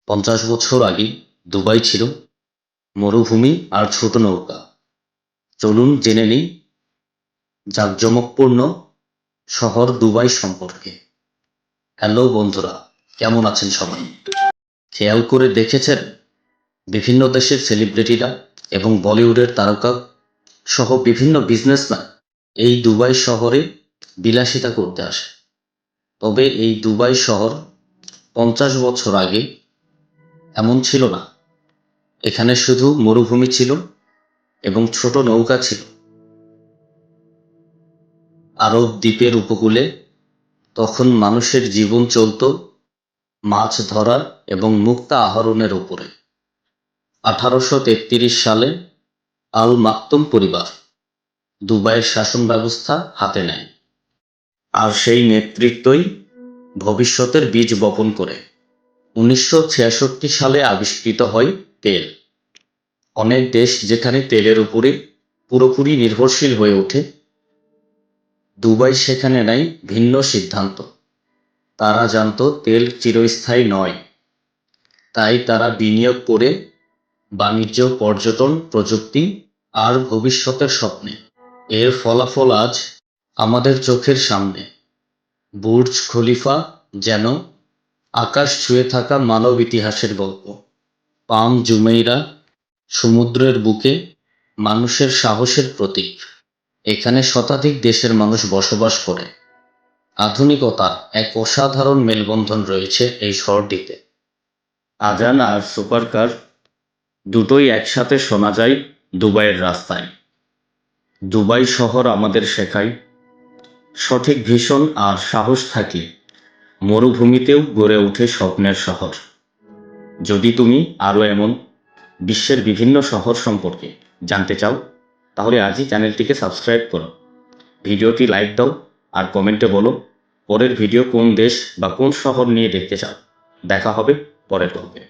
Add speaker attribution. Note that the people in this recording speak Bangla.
Speaker 1: 50 বছর আগে দুবাই ছিল মরুভূমি আর ছোট নৌকা। চলুন জেনে নিই জাঁকজমকপূর্ণ শহর দুবাই সম্পর্কে। হ্যালো বন্ধুরা, কেমন আছেন সবাই? খেয়াল করে দেখেছেন বিভিন্ন দেশের সেলিব্রিটিরা এবং বলিউডের তারকা সহ বিভিন্ন বিজনেসম্যান এই দুবাই শহরে বিলাসিতা করতে আসে। তবে এই দুবাই শহর 50 বছর আগে এমন ছিল না। এখানে শুধু মরুভূমি ছিল এবং ছোট নৌকা ছিল। আরব দ্বীপের উপকূলে তখন মানুষের জীবন চলত মাছ ধরা এবং মুক্তা আহরণের উপরে। 1833 সালে আল মাকতুম পরিবার দুবাইয়ের শাসন ব্যবস্থা হাতে নেয়, আর সেই নেতৃত্বই ভবিষ্যতের বীজ বপন করে। 1966 সালে আবিষ্কৃত হয় তেল। অনেক দেশ যেখানে তেলের উপরে পুরোপুরি নির্ভরশীল হয়ে ওঠে, দুবাই সেখানে নেয় ভিন্ন সিদ্ধান্ত। তারা জানত তেল চিরস্থায়ী নয়, তাই তারা বিনিয়োগ করে বাণিজ্য, পর্যটন, প্রযুক্তি আর ভবিষ্যতের স্বপ্নে। এর ফলাফল আজ আমাদের চোখের সামনে। বুর্জ খলিফা যেন আকাশ ছুঁয়ে থাকা মানব ইতিহাসের গল্প। পাম জুমেইরা সমুদ্রের বুকে মানুষের সাহসের প্রতীক। এখানে শতাধিক দেশের মানুষ বসবাস করে। আধুনিকতার এক অসাধারণ মেলবন্ধন রয়েছে এই শহরটিতে। আজান আর সুপারকার দুটোই একসাথে শোনা যায় দুবাইয়ের রাস্তায়। দুবাই শহর আমাদের শেখায়, সঠিক ভিশন আর সাহস থাকলে মরুভূমিতেও গড়ে ওঠে স্বপ্নের শহর। যদি তুমি আরও এমন বিশ্বের বিভিন্ন শহর সম্পর্কে জানতে চাও, তাহলে আজই চ্যানেলটিকে সাবস্ক্রাইব করো, ভিডিওটি লাইক দাও আর কমেন্টে বলো পরের ভিডিও কোন দেশ বা কোন শহর নিয়ে দেখতে চাও। দেখা হবে পরের গল্পে।